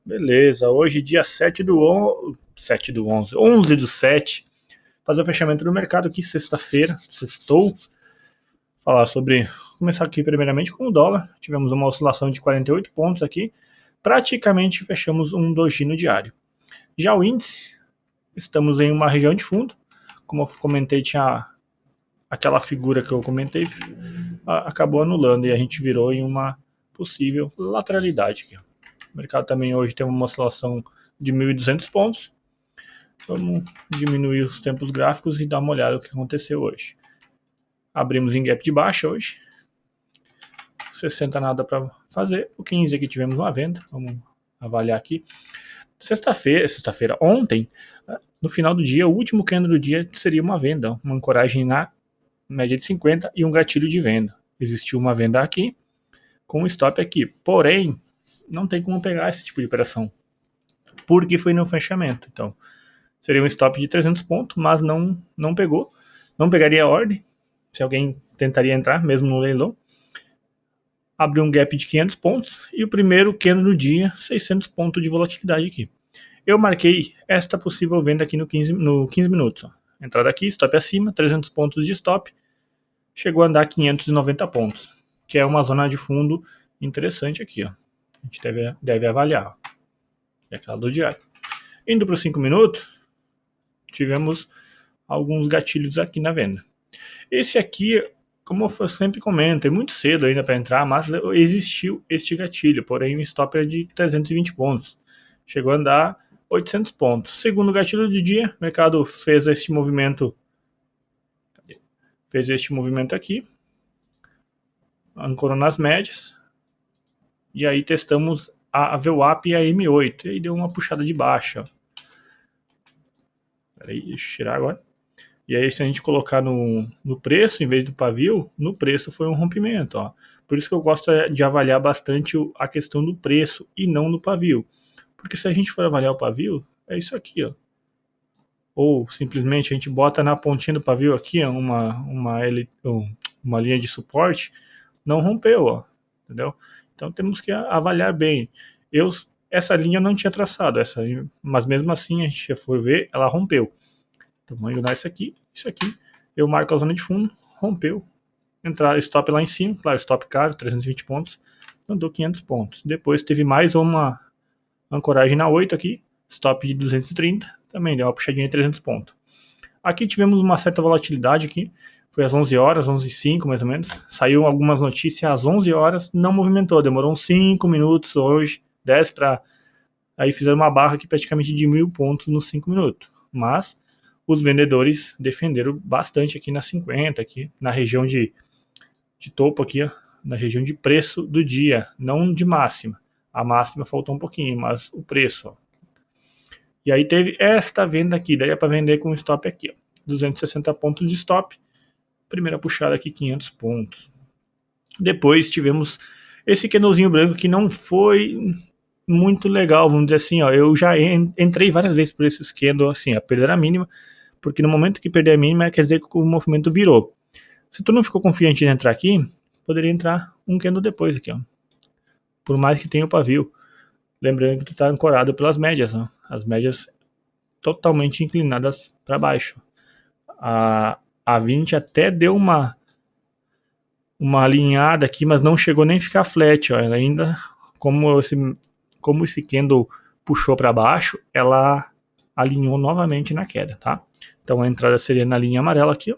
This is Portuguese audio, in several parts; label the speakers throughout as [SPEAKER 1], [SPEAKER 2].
[SPEAKER 1] Beleza, hoje dia 11 do 7, fazer o fechamento do mercado aqui, sexta-feira, sextou. Começar aqui primeiramente com o dólar, tivemos uma oscilação de 48 pontos aqui, praticamente fechamos um doji no diário. Já o índice, estamos em uma região de fundo, como eu comentei, tinha aquela figura que eu comentei, acabou anulando e a gente virou em uma possível lateralidade aqui. O mercado também hoje tem uma oscilação de 1.200 pontos. Vamos diminuir os tempos gráficos e dar uma olhada no que aconteceu hoje. Abrimos em gap de baixa hoje. 60 nada para fazer. O 15 aqui tivemos uma venda. Vamos avaliar aqui. Sexta-feira, ontem, no final do dia, o último candle do dia seria uma venda. Uma ancoragem na média de 50 e um gatilho de venda. Existiu uma venda aqui com um stop aqui. Porém, não tem como pegar esse tipo de operação, porque foi no fechamento. Então, seria um stop de 300 pontos, mas não pegou. Não pegaria a ordem, se alguém tentaria entrar, mesmo no leilão. Abriu um gap de 500 pontos, e o primeiro candle do dia, 600 pontos de volatilidade aqui. Eu marquei esta possível venda aqui no 15 minutos. Ó. Entrada aqui, stop acima, 300 pontos de stop, chegou a andar 590 pontos, que é uma zona de fundo interessante aqui, ó. A gente deve avaliar. É aquela do diário. Indo para os 5 minutos, tivemos alguns gatilhos aqui na venda. Esse aqui, como eu sempre comento, é muito cedo ainda para entrar, mas existiu este gatilho, porém o stop é de 320 pontos. Chegou a andar 800 pontos. Segundo gatilho do dia, o mercado fez este movimento aqui, ancorou nas médias, e aí testamos a VWAP e a M8, e aí deu uma puxada de baixa. Peraí, deixa eu tirar agora. E aí, se a gente colocar no preço, em vez do pavio, no preço foi um rompimento. Ó. Por isso que eu gosto de avaliar bastante a questão do preço e não no pavio. Porque se a gente for avaliar o pavio, é isso aqui, ó. Ou simplesmente a gente bota na pontinha do pavio aqui, ó, uma linha de suporte, não rompeu, ó, entendeu? Então temos que avaliar bem. Essa linha eu não tinha traçado, mas mesmo assim a gente for ver, ela rompeu. Então vamos ignorar isso aqui. Eu marco a zona de fundo, rompeu. Entrar stop lá em cima, claro, stop caro, 320 pontos, andou 500 pontos. Depois teve mais uma ancoragem na 8 aqui, stop de 230, também deu uma puxadinha de 300 pontos. Aqui tivemos uma certa volatilidade aqui, foi às 11 horas, 11h05 mais ou menos. Saiu algumas notícias às 11 horas, não movimentou, demorou uns 5 minutos hoje, 10 para... Aí fizeram uma barra aqui praticamente de 1.000 pontos nos 5 minutos. Mas os vendedores defenderam bastante aqui na 50, aqui na região de topo aqui, ó, na região de preço do dia, não de máxima. A máxima faltou um pouquinho, mas o preço, ó. E aí teve esta venda aqui, daí é para vender com stop aqui, ó, 260 pontos de stop. Primeira puxada aqui, 500 pontos. Depois tivemos esse candlezinho branco que não foi muito legal, vamos dizer assim, ó. Eu já entrei várias vezes por esse candle, assim, a perder a mínima, porque no momento que perder a mínima quer dizer que o movimento virou. Se tu não ficou confiante de entrar aqui, poderia entrar um candle depois aqui, ó. Por mais que tenha o pavio. Lembrando que tu está ancorado pelas médias, ó. As médias totalmente inclinadas para baixo. A 20 até deu uma alinhada aqui, mas não chegou nem a ficar flat, ó. Ela ainda, como esse candle puxou para baixo, ela alinhou novamente na queda, tá? Então a entrada seria na linha amarela aqui, ó.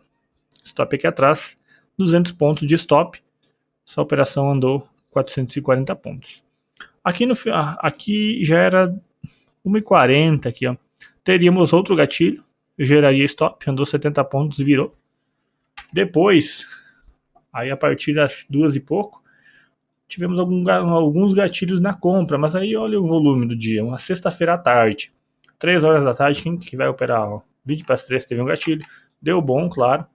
[SPEAKER 1] Stop aqui atrás, 200 pontos de stop. Essa operação andou 440 pontos. Aqui já era 1h40 aqui, ó. Teríamos outro gatilho, geraria stop, andou 70 pontos e virou. Depois, aí a partir das 2 e pouco, tivemos alguns gatilhos na compra, mas aí olha o volume do dia, uma sexta-feira à tarde, 3 horas da tarde, quem que vai operar? Ó, 20 para as 3 teve um gatilho, deu bom, claro,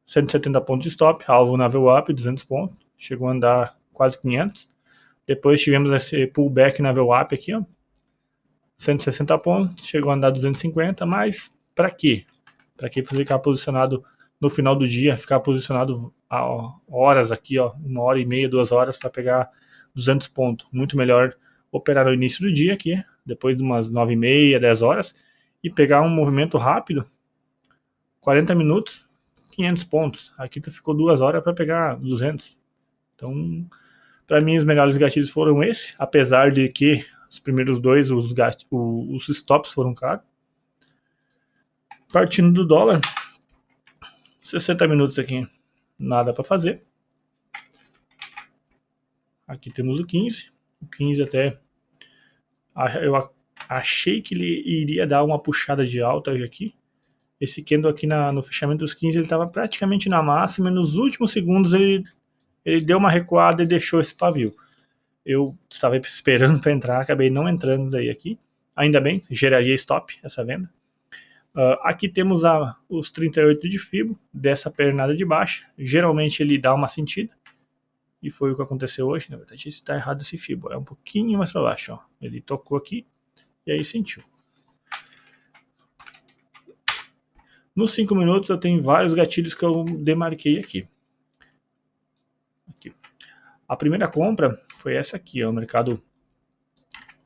[SPEAKER 1] 170 pontos de stop, alvo na VWAP, 200 pontos, chegou a andar quase 500, depois tivemos esse pullback na VWAP aqui, ó, 160 pontos, chegou a andar 250, mas para quê? Para que ficar posicionado no final do dia, ficar posicionado a horas aqui, ó, 1h30, 2 horas para pegar 200 pontos. Muito melhor operar no início do dia aqui, depois de umas 9h30, 10 horas, e pegar um movimento rápido, 40 minutos, 500 pontos. Aqui tu ficou 2 horas para pegar 200. Então, para mim, os melhores gatilhos foram esse, apesar de que os primeiros dois, os stops foram caros. Partindo do dólar, 60 minutos aqui, nada para fazer. Aqui temos o 15. O 15 até eu achei que ele iria dar uma puxada de alta aqui. Esse candle aqui no fechamento dos 15 ele estava praticamente na máxima e nos últimos segundos ele deu uma recuada e deixou esse pavio. Eu estava esperando para entrar, acabei não entrando daí aqui. Ainda bem, geraria stop essa venda. Aqui temos os 38 de Fibo dessa pernada de baixa. Geralmente ele dá uma sentida. E foi o que aconteceu hoje. Na verdade, está errado esse Fibo. É um pouquinho mais para baixo. Ó. Ele tocou aqui e aí sentiu. Nos 5 minutos eu tenho vários gatilhos que eu demarquei aqui. A primeira compra foi essa aqui, ó, o mercado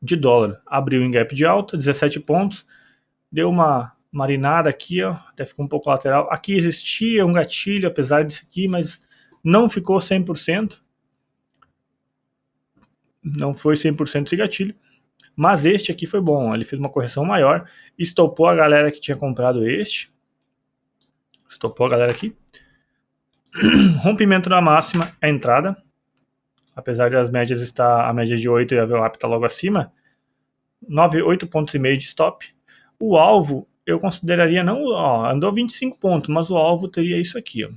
[SPEAKER 1] de dólar. Abriu em gap de alta, 17 pontos. Deu uma marinada aqui, ó, até ficou um pouco lateral. Aqui existia um gatilho, apesar disso aqui, mas não ficou 100%. Não foi 100% esse gatilho. Mas este aqui foi bom, ó, ele fez uma correção maior. Estopou a galera que tinha comprado este. Estopou a galera aqui. Rompimento da máxima, a entrada. Apesar das médias estar a média de 8 e a VWAP está logo acima. 8,5 pontos de stop. O alvo eu consideraria não, ó, andou 25 pontos, mas o alvo teria isso aqui, ó.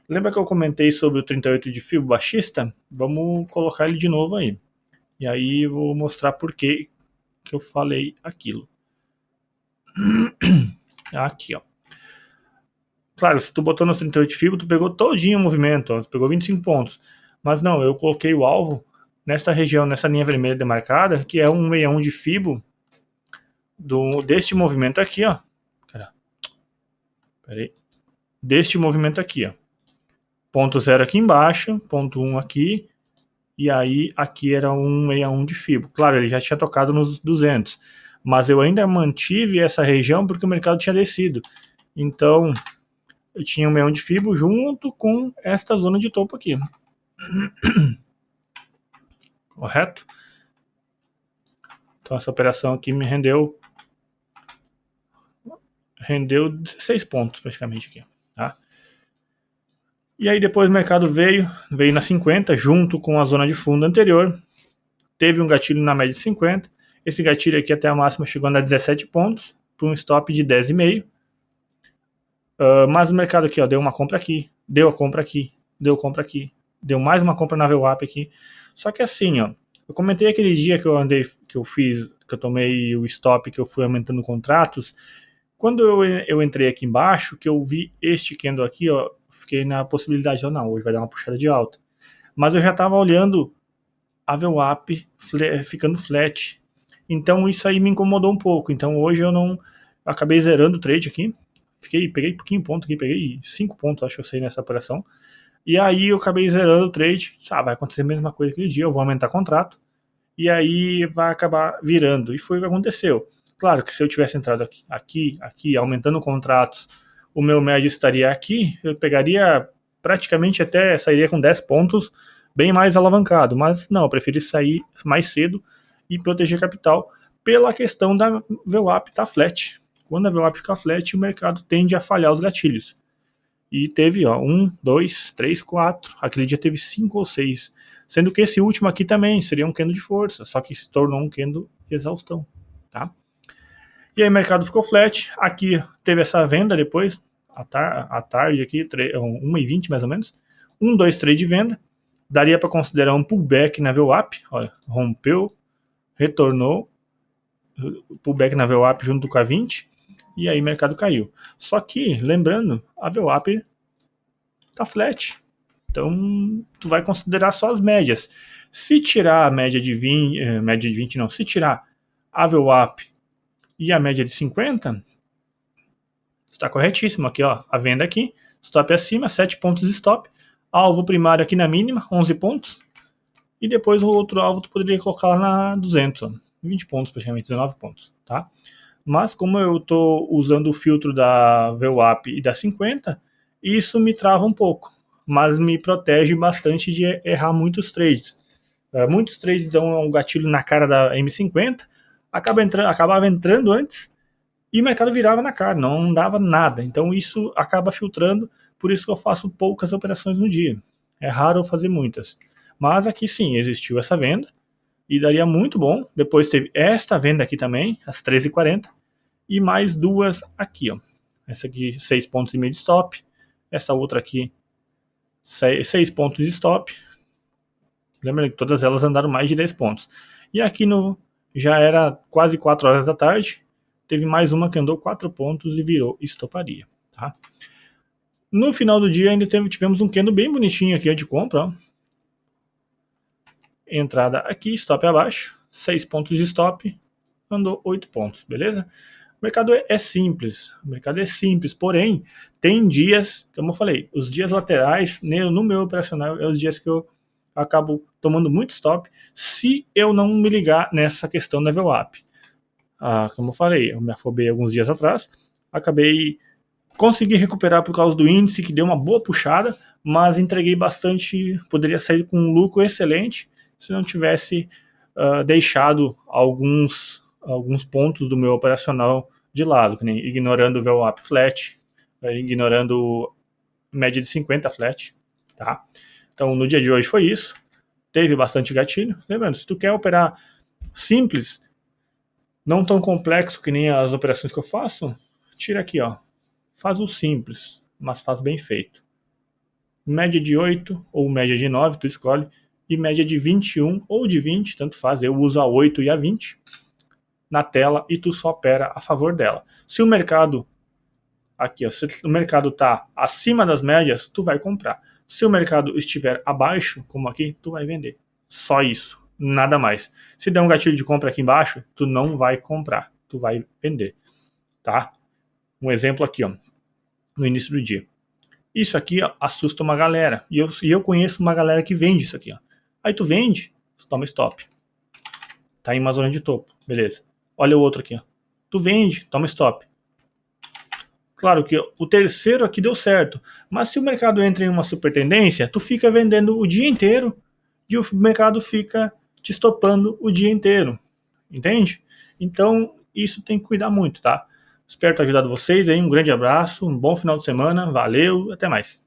[SPEAKER 1] Lembra que eu comentei sobre o 38 de Fibo baixista? Vamos colocar ele de novo aí. E aí eu vou mostrar por que eu falei aquilo. Aqui, ó. Claro, se tu botou no 38 de Fibo, tu pegou todinho o movimento, ó, tu pegou 25 pontos. Mas não, eu coloquei o alvo nessa região, nessa linha vermelha demarcada, que é um 61 de Fibo deste movimento aqui, ó. Peraí. Deste movimento aqui, ó. Ponto 0 aqui embaixo, ponto 1 aqui, e aí aqui era um 61 de Fibo. Claro, ele já tinha tocado nos 200, mas eu ainda mantive essa região porque o mercado tinha descido. Então, eu tinha um 61 de Fibo junto com esta zona de topo aqui. Correto? Então essa operação aqui me rendeu 16 pontos praticamente aqui, tá? E aí depois o mercado veio na 50 junto com a zona de fundo anterior. Teve um gatilho na média de 50. Esse gatilho aqui até a máxima chegou a 17 pontos para um stop de 10,5. Mas o mercado aqui, ó, deu uma compra aqui, deu a compra aqui, deu compra aqui, deu mais uma compra na VWAP aqui. Só que assim, ó, eu comentei aquele dia que eu tomei o stop, que eu fui aumentando contratos. Quando eu entrei aqui embaixo, que eu vi este candle aqui, ó, fiquei na possibilidade, não, hoje vai dar uma puxada de alta. Mas eu já estava olhando a VWAP ficando flat. Então isso aí me incomodou um pouco. Então hoje eu acabei zerando o trade aqui. Peguei pouquinho ponto aqui, peguei 5 pontos, acho que eu sei nessa operação. E aí eu acabei zerando o trade. Vai acontecer a mesma coisa aquele dia, eu vou aumentar contrato. E aí vai acabar virando. E foi o que aconteceu. Claro que se eu tivesse entrado aqui, aumentando contratos, o meu médio estaria aqui, eu pegaria praticamente sairia com 10 pontos, bem mais alavancado. Mas não, eu preferi sair mais cedo e proteger capital pela questão da VWAP estar flat. Quando a VWAP fica flat, o mercado tende a falhar os gatilhos. E teve, ó, 1, 2, 3, 4. Aquele dia teve 5 ou 6. Sendo que esse último aqui também seria um candle de força, só que se tornou um candle de exaustão, tá? E aí o mercado ficou flat. Aqui teve essa venda depois, à tarde aqui, 1h20 mais ou menos. 1, 2, 3 de venda. Daria para considerar um pullback na VWAP. Olha, rompeu, retornou, pullback na VWAP junto com a 20. E aí o mercado caiu. Só que, lembrando, a VWAP tá flat. Então, tu vai considerar só as médias. Se tirar a média de 20, se tirar a VWAP e a média de 50, está corretíssimo aqui, ó, a venda aqui, stop acima, 7 pontos de stop, alvo primário aqui na mínima, 11 pontos, e depois o outro alvo tu poderia colocar lá na 200, ó, 20 pontos praticamente, 19 pontos, tá? Mas como eu estou usando o filtro da VWAP e da 50, isso me trava um pouco, mas me protege bastante de errar muitos trades. Muitos trades dão um gatilho na cara da M50, acabava entrando antes e o mercado virava na cara, não dava nada. Então isso acaba filtrando, por isso que eu faço poucas operações no dia. É raro eu fazer muitas. Mas aqui sim, existiu essa venda e daria muito bom. Depois teve esta venda aqui também, às 13h40, e mais duas aqui, ó. Essa aqui, 6 pontos e meio de stop. Essa outra aqui, 6 pontos de stop. Lembra que todas elas andaram mais de 10 pontos. E aqui já era quase 4 horas da tarde. Teve mais uma que andou 4 pontos e virou estoparia. Tá? No final do dia ainda tivemos um candle bem bonitinho aqui de compra. Ó. Entrada aqui, stop abaixo. 6 pontos de stop. Andou 8 pontos, beleza? O mercado é simples. O mercado é simples, porém, tem dias, como eu falei, os dias laterais, no meu operacional, é os dias que eu acabo tomando muito stop se eu não me ligar nessa questão da VWAP. Como eu falei, eu me afobei alguns dias atrás, consegui recuperar por causa do índice, que deu uma boa puxada, mas entreguei bastante, poderia sair com um lucro excelente se não tivesse deixado alguns pontos do meu operacional de lado, que nem ignorando o VWAP flat, ignorando média de 50 flat, tá? Então, no dia de hoje foi isso. Teve bastante gatilho. Lembrando, se tu quer operar simples, não tão complexo que nem as operações que eu faço, tira aqui, ó. Faz o simples, mas faz bem feito. Média de 8 ou média de 9, tu escolhe. E média de 21 ou de 20, tanto faz. Eu uso a 8 e a 20 na tela e tu só opera a favor dela. Se o mercado aqui, ó, se o mercado está acima das médias, tu vai comprar. Se o mercado estiver abaixo, como aqui, tu vai vender. Só isso, nada mais. Se der um gatilho de compra aqui embaixo, tu não vai comprar, tu vai vender, tá? Um exemplo aqui, ó, no início do dia. Isso aqui, ó, assusta uma galera. E eu conheço uma galera que vende isso aqui, ó. Aí tu vende, toma stop. Tá em uma zona de topo, beleza. Olha o outro aqui, ó. Tu vende, toma stop. Claro que o terceiro aqui deu certo, mas se o mercado entra em uma super tendência, tu fica vendendo o dia inteiro e o mercado fica te estopando o dia inteiro, entende? Então, isso tem que cuidar muito, tá? Espero ter ajudado vocês aí, um grande abraço, um bom final de semana, valeu, até mais.